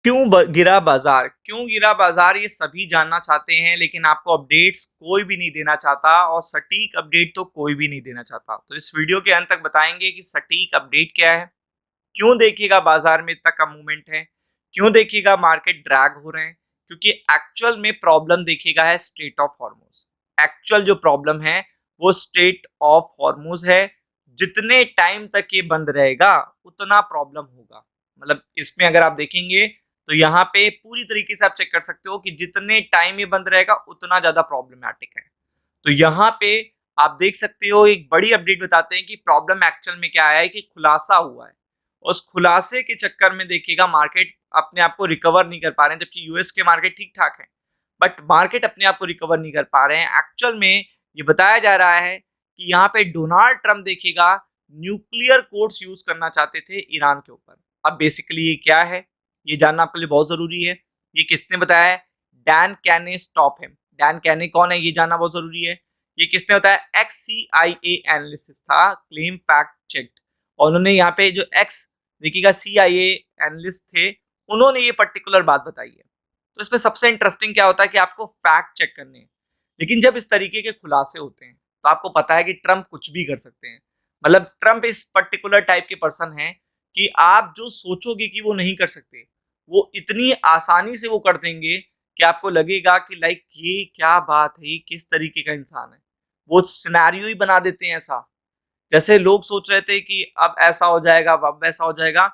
गिरा बाजार? क्यों गिरा बाजार ये सभी जानना चाहते हैं, लेकिन आपको अपडेट्स कोई भी नहीं देना चाहता और सटीक अपडेट तो कोई भी नहीं देना चाहता। तो इस वीडियो के अंत तक बताएंगे कि सटीक अपडेट क्या है, क्यों देखिएगा बाजार में इतना कम मूवमेंट है, क्यों देखिएगा मार्केट ड्रैग हो रहे हैं। क्योंकि एक्चुअल में प्रॉब्लम देखिएगा है स्ट्रेट ऑफ हॉर्मोज। एक्चुअल जो प्रॉब्लम है वो स्ट्रेट ऑफ हॉर्मोज है। जितने टाइम तक ये बंद रहेगा उतना प्रॉब्लम होगा। मतलब इसमें अगर आप देखेंगे तो यहाँ पे पूरी तरीके से आप चेक कर सकते हो कि जितने टाइम ये बंद रहेगा उतना ज्यादा प्रॉब्लमैटिक है। तो यहाँ पे आप देख सकते हो, एक बड़ी अपडेट बताते हैं कि प्रॉब्लम एक्चुअल में क्या आया है कि खुलासा हुआ है। उस खुलासे के चक्कर में देखिएगा मार्केट अपने आप को रिकवर नहीं कर पा रहे हैं, जबकि यूएस के मार्केट ठीक ठाक है। बट मार्केट अपने आप को रिकवर नहीं कर पा रहे हैं। एक्चुअल में ये बताया जा रहा है कि यहाँ पे डोनाल्ड ट्रंप देखिएगा न्यूक्लियर कोड्स यूज करना चाहते थे ईरान के ऊपर। अब बेसिकली ये क्या है, ये जानना आपके लिए बहुत जरूरी है। ये किसने बताया है? डैन कैने स्टॉप हिम। डैन कैने कौन है ये जानना बहुत जरूरी है। ये किसने बताया? एक्स सी आई ए एनालिसिस था, क्लेम फैक्ट चेक्ड। और उन्होंने यहाँ पे जो एक्स देखिएगा सी आई ए एनालिस्ट थे, उन्होंने ये पर्टिकुलर बात बताई है। तो इसमें सबसे इंटरेस्टिंग क्या होता है कि आपको फैक्ट चेक करने हैं। लेकिन जब इस तरीके के खुलासे होते हैं तो आपको पता है कि ट्रंप कुछ भी कर सकते हैं। मतलब ट्रंप इस पर्टिकुलर टाइप के पर्सन हैं कि आप जो सोचोगे कि वो नहीं कर सकते, वो इतनी आसानी से वो कर देंगे कि आपको लगेगा कि लाइक ये क्या बात है, ये किस तरीके का इंसान है। वो सिनेरियो ही बना देते हैं ऐसा, जैसे लोग सोच रहे थे कि अब ऐसा हो जाएगा, अब वैसा हो जाएगा।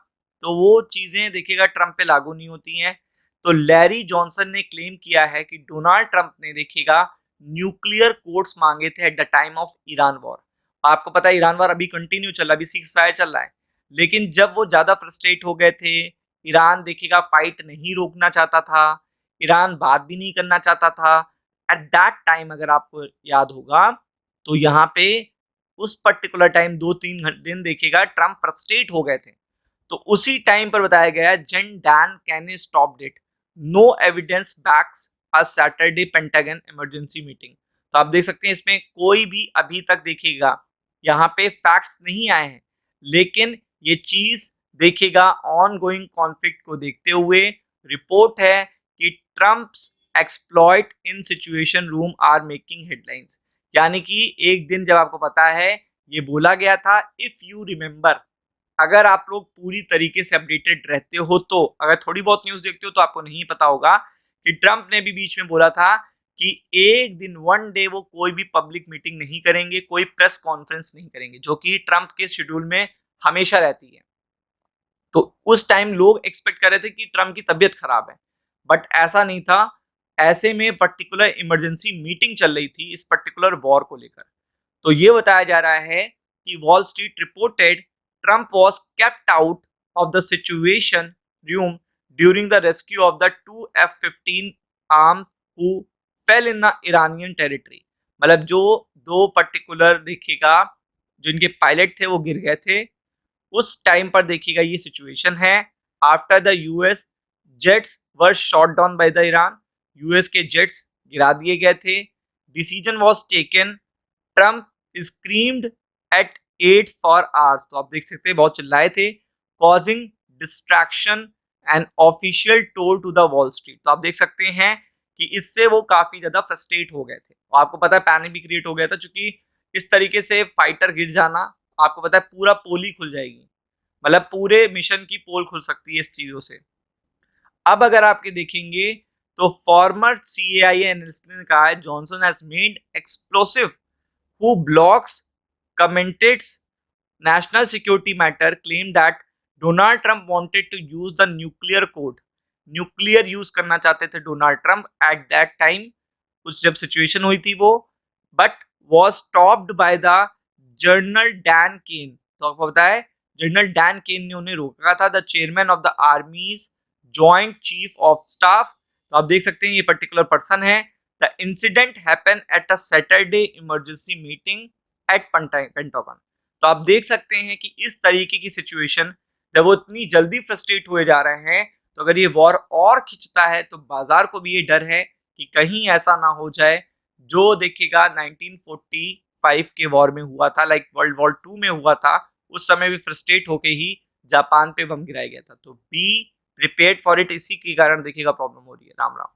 तो वो चीजें देखिएगा ट्रंप पे लागू नहीं होती हैं। तो लैरी जॉनसन ने क्लेम किया है कि डोनाल्ड ट्रंप ने देखिएगा न्यूक्लियर कोड्स मांगे थे at the time of Iran war. आपको पता है ईरान वॉर अभी कंटिन्यू चल रहा है, अभी सीज फायर चल रहा है। लेकिन जब वो ज्यादा फ्रस्ट्रेट हो गए थे, ईरान देखिएगा फाइट नहीं रोकना चाहता था, ईरान बात भी नहीं करना चाहता था। एट दैट टाइम अगर आपको याद होगा तो यहाँ पे उस पर्टिकुलर टाइम 2-3 दिन देखिएगा ट्रंप फ्रस्ट्रेट हो गए थे। तो उसी टाइम पर बताया गया Gen Dan Caine stop it, no evidence backs a Saturday Pentagon emergency meeting. तो आप देख सकते हैं इसमें कोई भी अभी तक देखिएगा यहाँ पे फैक्ट्स नहीं आए हैं, लेकिन ये चीज देखिएगा ऑन गोइंग कॉन्फ्लिक्ट को देखते हुए रिपोर्ट है कि Trump's exploit in situation room are making headlines. यानी कि एक दिन जब आपको पता है ये बोला गया था, इफ यू रिमेंबर, अगर आप लोग पूरी तरीके से अपडेटेड रहते हो, तो अगर थोड़ी बहुत न्यूज देखते हो तो आपको नहीं पता होगा कि ट्रंप ने भी बीच में बोला था कि एक दिन वन डे वो कोई भी पब्लिक मीटिंग नहीं करेंगे, कोई प्रेस कॉन्फ्रेंस नहीं करेंगे, जो कि ट्रंप के शेड्यूल में हमेशा रहती है। तो उस टाइम लोग एक्सपेक्ट कर रहे थे कि ट्रंप की तबीयत खराब है, बट ऐसा नहीं था। ऐसे में पर्टिकुलर इमरजेंसी मीटिंग चल रही थी इस पर्टिकुलर वॉर को लेकर। तो ये बताया जा रहा है कि wall street reported Trump was kept out of the situation room during the rescue of the 2 F-15 arm who fail in the Iranian territory. मतलब जो दो पर्टिकुलर देखिएगा जो इनके पायलट थे वो गिर गए थे, उस टाइम पर देखिएगा ये सिचुएशन है। After the US jets were shot down by the Iran, US के जेट्स गिरा दिए गए थे। Decision was taken, Trump screamed at aides for hours. तो आप देख सकते हैं बहुत चिल्लाए थे, causing distraction and official toll to the Wall Street. तो आप देख सकते हैं कि इससे वो काफी ज्यादा फ्रस्ट्रेट हो गए थे और आपको पता है पैनिक भी क्रिएट हो गया था, क्योंकि इस तरीके से फाइटर गिर जाना, आपको पता है पूरा पोल ही खुल जाएगी। मतलब पूरे मिशन की पोल खुल सकती है इस चीजों से। अब अगर आपके देखेंगे तो फॉर्मर सीएआईए एनालिस्ट ने कहा है Johnson has made explosive who blocks comments national security matter claimed that Donald Trump wanted to use the nuclear code। Nuclear use करना चाहते थे Donald Trump at that time, उस जब सिचुएशन हुई थी वो, but was stopped by the general Dan Caine. तो आपको पता है जनरल डैन केन ने उन्हें रोका था, the chairman of the armies joint chief of staff. तो आप देख सकते हैं ये पर्टिकुलर पर्सन है। The incident happen at a Saturday emergency meeting at pentagon. तो आप देख सकते हैं कि इस तरीके की सिचुएशन जब वो इतनी जल्दी फ्रस्ट्रेट हुए जा रहे हैं, तो अगर ये वॉर और खिंचता है तो बाजार को भी ये डर है कि कहीं ऐसा ना हो जाए जो देखिएगा 1945 के वॉर में हुआ था, लाइक वर्ल्ड वॉर 2 में हुआ था। उस समय भी फ्रस्ट्रेट होके ही जापान पे बम गिराया गया था। तो बी प्रिपेयर्ड फॉर इट, इसी के कारण देखिएगा प्रॉब्लम हो रही है। राम राम।